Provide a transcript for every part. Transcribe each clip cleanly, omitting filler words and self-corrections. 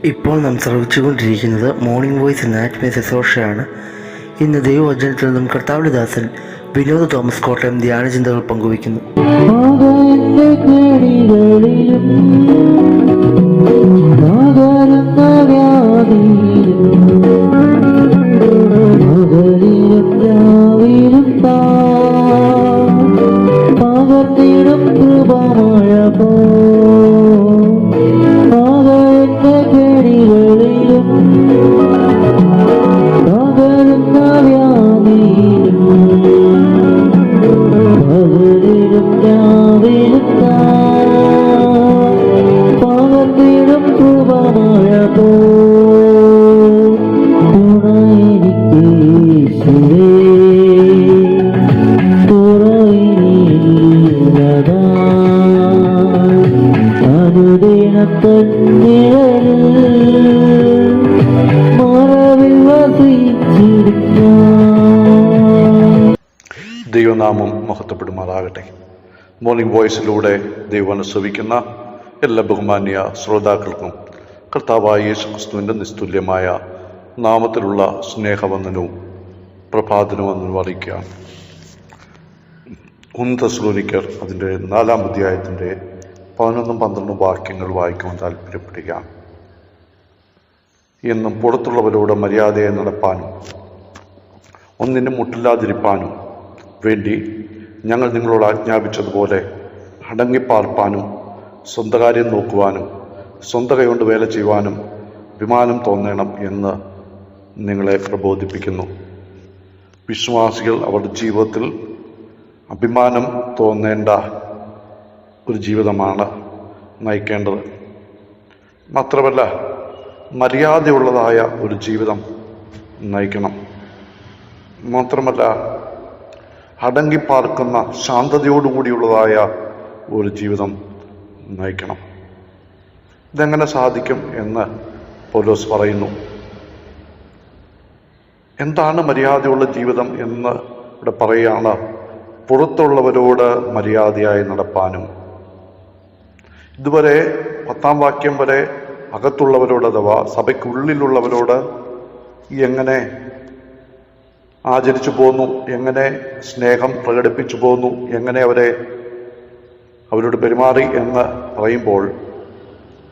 ഇപ്പോൾ നാം ശ്രവിച്ചുകൊണ്ടിരിക്കുന്നത് morning voice എന്ന ആത്മീയ ശുശ്രൂഷയാണ്. ഇന്ന് ദൈവവചനത്തിൽ നിന്നും കർത്താവിന്റെ ദാസൻ വിനോദ് തോമസ് കോട്ടയം ധ്യാനചിന്തകൾ പങ്കുവയ്ക്കുന്നു. ദൈവനാമം മഹത്വപ്പെടുമാറാകട്ടെ. മോർണിംഗ് വോയിസിലൂടെ ദൈവം അനുസരിക്കുന്ന എല്ലാ ബഹുമാന്യ ശ്രോതാക്കൾക്കും കർത്താവായ യേശു ക്രിസ്തുവിൻ്റെ നിസ്തുല്യമായ നാമത്തിലുള്ള സ്നേഹവന്ദനവും പ്രഭാതനവും അറിയിക്കുകയാണ്. 1 തെസ്സലോനിക്കർ അതിൻ്റെ 4-ാം അധ്യായത്തിൻ്റെ 11-12 വാക്യങ്ങൾ വായിക്കുവാൻ താല്പര്യപ്പെടുകയാണ്. എന്നും പുറത്തുള്ളവരോട് മര്യാദയെ നടപ്പാനും ഒന്നിനും മുട്ടില്ലാതിരിപ്പാനും വേണ്ടി ഞങ്ങൾ നിങ്ങളോട് ആജ്ഞാപിച്ചതുപോലെ അടങ്ങിപ്പാർപ്പാനും സ്വന്തം കാര്യം നോക്കുവാനും സ്വന്തം കൈകൊണ്ട് വേല ചെയ്യുവാനും അഭിമാനം തോന്നണം എന്ന് നിങ്ങളെ പ്രബോധിപ്പിക്കുന്നു. വിശ്വാസികൾ അവരുടെ ജീവിതത്തിൽ അഭിമാനം തോന്നേണ്ട ഒരു ജീവിതമാണ് നയിക്കേണ്ടത്. മാത്രമല്ല, മര്യാദയുള്ളതായ ഒരു ജീവിതം നയിക്കണം. മാത്രമല്ല, അടങ്ങിപ്പാർക്കുന്ന ശാന്തതയോടുകൂടിയുള്ളതായ ഒരു ജീവിതം നയിക്കണം. ഇതെങ്ങനെ സാധിക്കും എന്ന് പൗലോസ് പറയുന്നു. എന്താണ് മര്യാദയുള്ള ജീവിതം എന്ന് ഇവിടെ പറയുകയാണ്. പുറത്തുള്ളവരോട് മര്യാദയായി നടപ്പാനും. ഇതുവരെ 10-ാം വാക്യം വരെ അകത്തുള്ളവരോട് അഥവാ സഭയ്ക്കുള്ളിലുള്ളവരോട് എങ്ങനെ ആചരിച്ചു പോന്നു, എങ്ങനെ സ്നേഹം പ്രകടിപ്പിച്ചു പോന്നു, എങ്ങനെ അവരോട് പെരുമാറി എന്ന് പറയുമ്പോൾ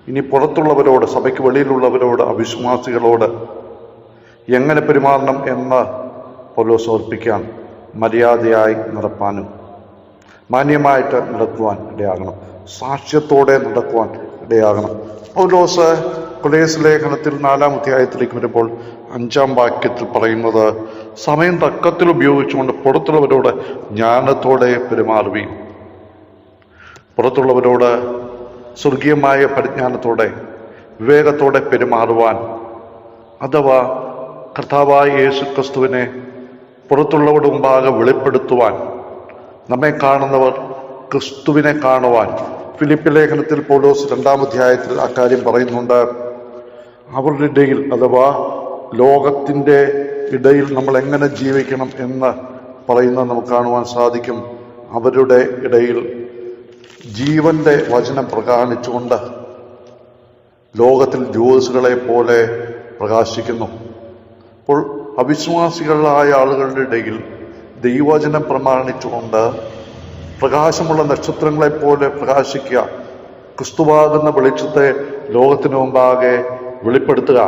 ഇനി പുറത്തുള്ളവരോട്, സഭയ്ക്ക് വെളിയിലുള്ളവരോട്, അവിശ്വാസികളോട് എങ്ങനെ പെരുമാറണം എന്ന് പൗലോസ് ഓർപ്പിക്കാൻ, മര്യാദയായി നടപ്പാനും മാന്യമായിട്ട് നടക്കുവാൻ ഇടയാകണം, സാക്ഷ്യത്തോടെ നടക്കുവാൻ ഇടയാകണം. പൗലോസ് കൊലോസ്യ ലേഖനത്തിൽ 4-ാം അധ്യായത്തിലേക്ക് വരുമ്പോൾ 5-ാം വാക്യത്തിൽ പറയുന്നത്, സമയം തക്കത്തിൽ ഉപയോഗിച്ചുകൊണ്ട് പുറത്തുള്ളവരോട് ജ്ഞാനത്തോടെ പെരുമാറുകയും, പുറത്തുള്ളവരോട് സ്വർഗീയമായ പരിജ്ഞാനത്തോടെ വിവേകത്തോടെ പെരുമാറുവാൻ, അഥവാ കർത്താവായ യേശു ക്രിസ്തുവിനെ പുറത്തുള്ളവരുടെ മുമ്പാകെ വെളിപ്പെടുത്തുവാൻ, നമ്മെ കാണുന്നവർ ക്രിസ്തുവിനെ കാണുവാൻ. ഫിലിപ്പി ലേഖനത്തിൽ പൗലോസ് 2-ാം അധ്യായത്തിൽ അക്കാര്യം പറയുന്നുണ്ട്. അവരുടെ ഇടയിൽ, അഥവാ ലോകത്തിൻ്റെ ഇടയിൽ നമ്മൾ എങ്ങനെ ജീവിക്കണം എന്ന് പറയുന്നത് നമുക്ക് കാണുവാൻ സാധിക്കും. അവരുടെ ഇടയിൽ ജീവന്റെ വചനം പ്രകാശിച്ചുകൊണ്ട് ലോകത്തിൽ ജ്യോതിസുകളെ പോലെ പ്രകാശിക്കുന്നു. അപ്പോൾ അവിശ്വാസികളായ ആളുകളുടെ ഇടയിൽ ദൈവവചനം പ്രമാണിച്ചുകൊണ്ട് പ്രകാശമുള്ള നക്ഷത്രങ്ങളെപ്പോലെ പ്രകാശിക്കുക, ക്രിസ്തുവാകുന്ന വെളിച്ചത്തെ ലോകത്തിനു മുമ്പാകെ വെളിപ്പെടുത്തുക.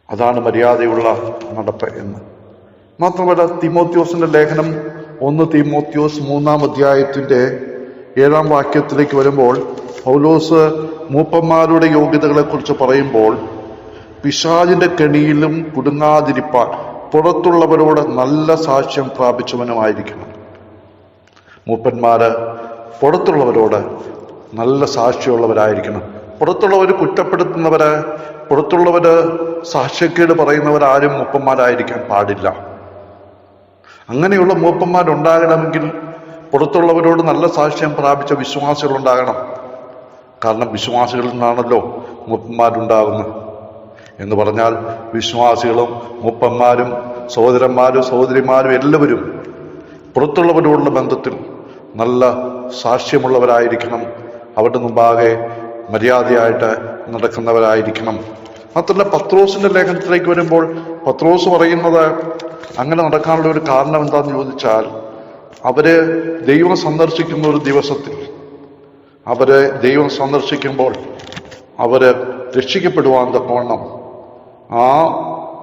അതാണ് മര്യാദയുള്ള നടപ്പ് എന്ന്. മാത്രമല്ല, തീമോത്തിയോസിന്റെ ലേഖനം 1 തീമോത്തിയോസ് 3-ാം അധ്യായത്തിന്റെ 7-ാം വാക്യത്തിലേക്ക് വരുമ്പോൾ പൗലോസ് മൂപ്പന്മാരുടെ യോഗ്യതകളെ കുറിച്ച് പറയുമ്പോൾ, പിശാചിന്റെ കെണിയിലും കുടുങ്ങാതിരിപ്പാൻ പുറത്തുള്ളവരോട് നല്ല സാക്ഷ്യം പ്രാപിച്ചവനുമായിരിക്കണം. മൂപ്പന്മാര് പുറത്തുള്ളവരോട് നല്ല സാക്ഷ്യമുള്ളവരായിരിക്കണം. പുറത്തുള്ളവർ കുറ്റപ്പെടുത്തുന്നവര്, പുറത്തുള്ളവര് സാക്ഷ്യക്കേട് പറയുന്നവരാരും മൂപ്പന്മാരായിരിക്കാൻ പാടില്ല. അങ്ങനെയുള്ള മൂപ്പന്മാരുണ്ടാകണമെങ്കിൽ പുറത്തുള്ളവരോട് നല്ല സാക്ഷ്യം പ്രാപിച്ച വിശ്വാസികളുണ്ടാകണം. കാരണം വിശ്വാസികളിൽ നിന്നാണല്ലോ മൂപ്പന്മാരുണ്ടാകുന്നത്. എന്ന് പറഞ്ഞാൽ വിശ്വാസികളും മൂപ്പന്മാരും സഹോദരന്മാരും സഹോദരിമാരും എല്ലാവരും പുറത്തുള്ളവരോടുള്ള ബന്ധത്തിൽ നല്ല സാക്ഷ്യമുള്ളവരായിരിക്കണം. അവരുടെ മുമ്പാകെ മര്യാദയായിട്ട് നടക്കുന്നവരായിരിക്കണം. മാത്രമല്ല പത്രോസിന്റെ ലേഖനത്തിലേക്ക് വരുമ്പോൾ പത്രോസ് പറയുന്നത് അങ്ങനെ നടക്കാനുള്ള ഒരു കാരണം എന്താണെന്ന് ചോദിച്ചാൽ, അവര് ദൈവം സന്ദർശിക്കുന്ന ഒരു ദിവസത്തിൽ അവര് ദൈവം സന്ദർശിക്കുമ്പോൾ അവര് രക്ഷിക്കപ്പെടുവാൻ തക്കവണ്ണം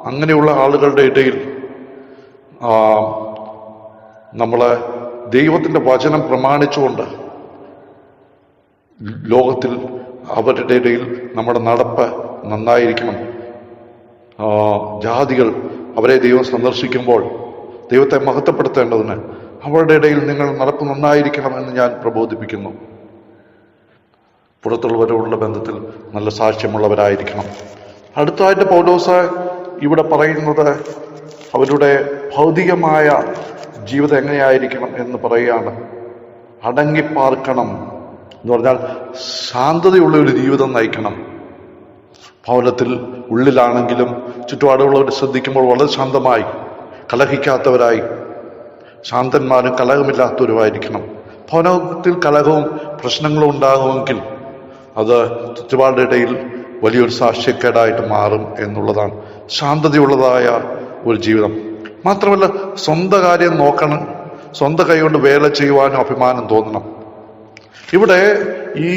അങ്ങനെയുള്ള ആളുകളുടെ ഇടയിൽ നമ്മള് ദൈവത്തിന്റെ വചനം പ്രമാണിച്ചുകൊണ്ട് ലോകത്തിൽ അവരുടെ ഇടയിൽ നമ്മുടെ നടപ്പ് നന്നായിരിക്കണം. ജാതികൾ അവരെ ദൈവം സന്ദർശിക്കുമ്പോൾ ദൈവത്തെ മഹത്വപ്പെടുത്തേണ്ടതിന് അവരുടെ ഇടയിൽ നിങ്ങൾ നടപ്പ് നന്നായിരിക്കണം എന്ന് ഞാൻ പ്രബോധിപ്പിക്കുന്നു. പുറത്തുള്ളവരോടുള്ള ബന്ധത്തിൽ നല്ല സാക്ഷ്യമുള്ളവരായിരിക്കണം. അടുത്തതായിട്ട് പൗലോസ് ഇവിടെ പറയുന്നത് അവരുടെ ഭൗതികമായ ജീവിതം എങ്ങനെയായിരിക്കണം എന്ന് പറയുകയാണ്. അടങ്ങിപ്പാർക്കണം എന്ന് പറഞ്ഞാൽ ശാന്തതയുള്ള ഒരു ജീവിതം നയിക്കണം. ഭവനത്തിൽ ഉള്ളിലാണെങ്കിലും ചുറ്റുപാടുള്ളവർ ശ്രദ്ധിക്കുമ്പോൾ വളരെ ശാന്തമായി, കലഹിക്കാത്തവരായി, ശാന്തന്മാരും കലഹമില്ലാത്തവരുമായിരിക്കണം. ഭവനത്തിൽ കലഹവും പ്രശ്നങ്ങളും ഉണ്ടാകുമെങ്കിൽ അത് ചുറ്റുപാടുടെ ഇടയിൽ വലിയൊരു സാക്ഷ്യക്കേടായിട്ട് മാറും എന്നുള്ളതാണ്. ശാന്തതയുള്ളതായ ഒരു ജീവിതം. മാത്രമല്ല സ്വന്തം കാര്യം നോക്കണം, സ്വന്തം കൈകൊണ്ട് വേല ചെയ്യുവാനും അഭിമാനം തോന്നണം. ഇവിടെ ഈ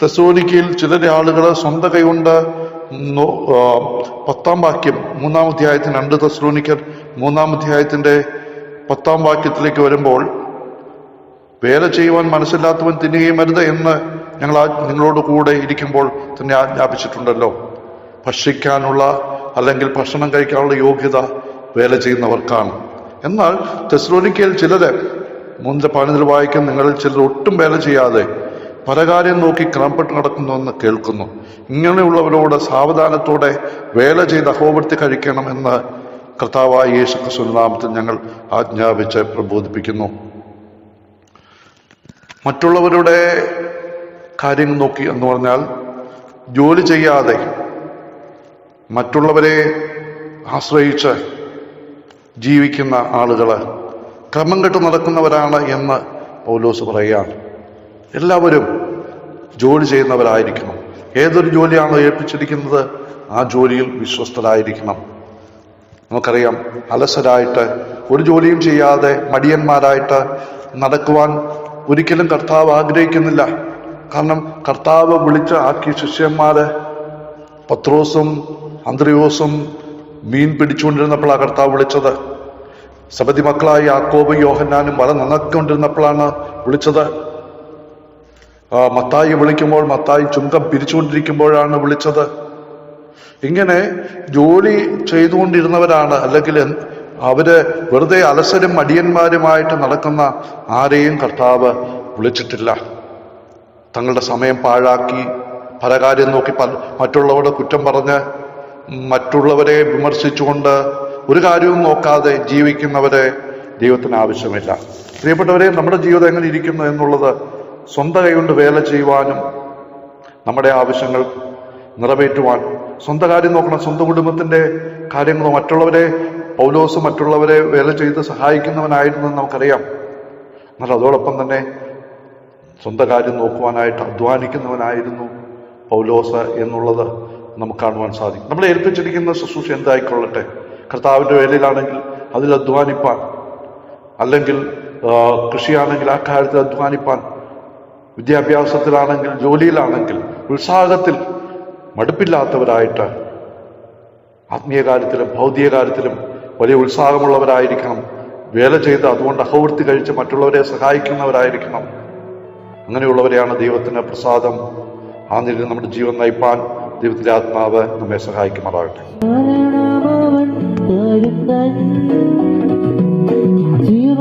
തെസ്സലോനിക്കയിൽ ചില ആളുകൾ സ്വന്തം കൈകൊണ്ട് 10-ാം വാക്യം 3-ാം അധ്യായത്തിന് 2 തെസ്സലോനിക്കർ 3-ാം അധ്യായത്തിന്റെ 10-ാം വാക്യത്തിലേക്ക് വരുമ്പോൾ, വേല ചെയ്യുവാൻ മനസ്സില്ലാത്തവൻ തിന്നുകയും അരുത് എന്ന് ഞങ്ങൾ നിങ്ങളോട് കൂടെ ഇരിക്കുമ്പോൾ തന്നെ ആജ്ഞാപിച്ചിട്ടുണ്ടല്ലോ. ഭക്ഷിക്കാനുള്ള അല്ലെങ്കിൽ ഭക്ഷണം കഴിക്കാനുള്ള യോഗ്യത വേല ചെയ്യുന്നവർക്കാണ്. എന്നാൽ തെസ്സലോനിക്കയിൽ ചിലര് 3:15 വായിക്കും, നിങ്ങളിൽ ചിലർ ഒട്ടും വേല ചെയ്യാതെ പരകാര്യം നോക്കി ക്രമപ്പെട്ട് നടക്കുന്നുവെന്ന് കേൾക്കുന്നു. ഇങ്ങനെയുള്ളവരോട് സാവധാനത്തോടെ വേല ചെയ്ത് അഹോവൃത്തി കഴിക്കണമെന്ന് കർത്താവായ യേശു ക്രിസ്തുവിന്റെ നാമത്തിൽ ഞങ്ങൾ ആജ്ഞാപിച്ച് പ്രബോധിപ്പിക്കുന്നു. മറ്റുള്ളവരുടെ കാര്യങ്ങൾ നോക്കി എന്ന് പറഞ്ഞാൽ ജോലി ചെയ്യാതെ മറ്റുള്ളവരെ ആശ്രയിച്ച് ജീവിക്കുന്ന ആളുകള് ക്രമം കെട്ട് നടക്കുന്നവരാണ് എന്ന് പൗലോസ് പറയുകയാണ്. എല്ലാവരും ജോലി ചെയ്യുന്നവരായിരിക്കണം. ഏതൊരു ജോലിയാണോ ഏൽപ്പിച്ചിരിക്കുന്നത് ആ ജോലിയിൽ വിശ്വസ്തരായിരിക്കണം. നമുക്കറിയാം, അലസരായിട്ട് ഒരു ജോലിയും ചെയ്യാതെ മടിയന്മാരായിട്ട് നടക്കുവാൻ ഒരിക്കലും കർത്താവ് ആഗ്രഹിക്കുന്നില്ല. കാരണം കർത്താവ് വിളിച്ച് ആക്കിയ ശിഷ്യന്മാര് പത്രോസും അന്ത്രയോസും മീൻ പിടിച്ചുകൊണ്ടിരുന്നപ്പോഴാണ് കർത്താവ് വിളിച്ചത്. സബദി മക്കളായ യാക്കോബ് യോഹന്നാനും വല നനക്കൊണ്ടിരുന്നപ്പോഴാണ് വിളിച്ചത്. മത്തായി വിളിക്കുമ്പോൾ മത്തായി ചുങ്കം പിരിച്ചുകൊണ്ടിരിക്കുമ്പോഴാണ് വിളിച്ചത്. ഇങ്ങനെ ജോലി ചെയ്തുകൊണ്ടിരുന്നവരാണ്. അല്ലെങ്കിൽ അവര് വെറുതെ അലസരും മടിയന്മാരുമായിട്ട് നടക്കുന്ന ആരെയും കർത്താവ് വിളിച്ചിട്ടില്ല. തങ്ങളുടെ സമയം പാഴാക്കി പരകാര്യം നോക്കി മറ്റുള്ളവരുടെ കുറ്റം പറഞ്ഞ് മറ്റുള്ളവരെ വിമർശിച്ചുകൊണ്ട് ഒരു കാര്യവും നോക്കാതെ ജീവിക്കുന്നവരെ ദൈവത്തിന് ആവശ്യമില്ല. പ്രിയപ്പെട്ടവരെ, നമ്മുടെ ജീവിതം എങ്ങനെ ഇരിക്കുന്നു എന്നുള്ളത് സ്വന്തം കൈകൊണ്ട് വേല ചെയ്യുവാനും നമ്മുടെ ആവശ്യങ്ങൾ നിറവേറ്റുവാൻ സ്വന്തം കാര്യം നോക്കണം. സ്വന്തം കുടുംബത്തിന്റെ കാര്യങ്ങളോ മറ്റുള്ളവരെ പൗലോസ് മറ്റുള്ളവരെ വേല ചെയ്ത് സഹായിക്കുന്നവനായിരുന്നു നമുക്കറിയാം. എന്നാൽ അതോടൊപ്പം തന്നെ സ്വന്തം കാര്യം നോക്കുവാനായിട്ട് അധ്വാനിക്കുന്നവനായിരുന്നു പൗലോസ് എന്നുള്ളത് നമുക്ക് കാണുവാൻ സാധിക്കും. നമ്മളെ ഏൽപ്പിച്ചിരിക്കുന്ന ശുശ്രൂഷ എന്തായിക്കൊള്ളട്ടെ, കർത്താവിന്റെ വേലയിലാണെങ്കിൽ അതിൽ അധ്വാനിപ്പാൻ, അല്ലെങ്കിൽ കൃഷിയാണെങ്കിൽ ആ കാര്യത്തിൽ അധ്വാനിപ്പാൻ, വിദ്യാഭ്യാസത്തിലാണെങ്കിൽ ജോലിയിലാണെങ്കിൽ ഉത്സാഹത്തിൽ മടുപ്പില്ലാത്തവരായിട്ട് ആത്മീയ കാര്യത്തിലും ഭൗതിക കാര്യത്തിലും വലിയ ഉത്സാഹമുള്ളവരായിരിക്കണം. വേല ചെയ്ത് അതുകൊണ്ട് അഹോവൃത്തി കഴിച്ച് മറ്റുള്ളവരെ സഹായിക്കുന്നവരായിരിക്കണം. അങ്ങനെയുള്ളവരെയാണ് ദൈവത്തിന് പ്രസാദം. ആ നിലയിൽ നമ്മുടെ ജീവൻ നയിപ്പാൻ ദൈവത്തിലെ ആത്മാവ് നമ്മെ സഹായിക്കുമാറാകട്ടെ. ജീവ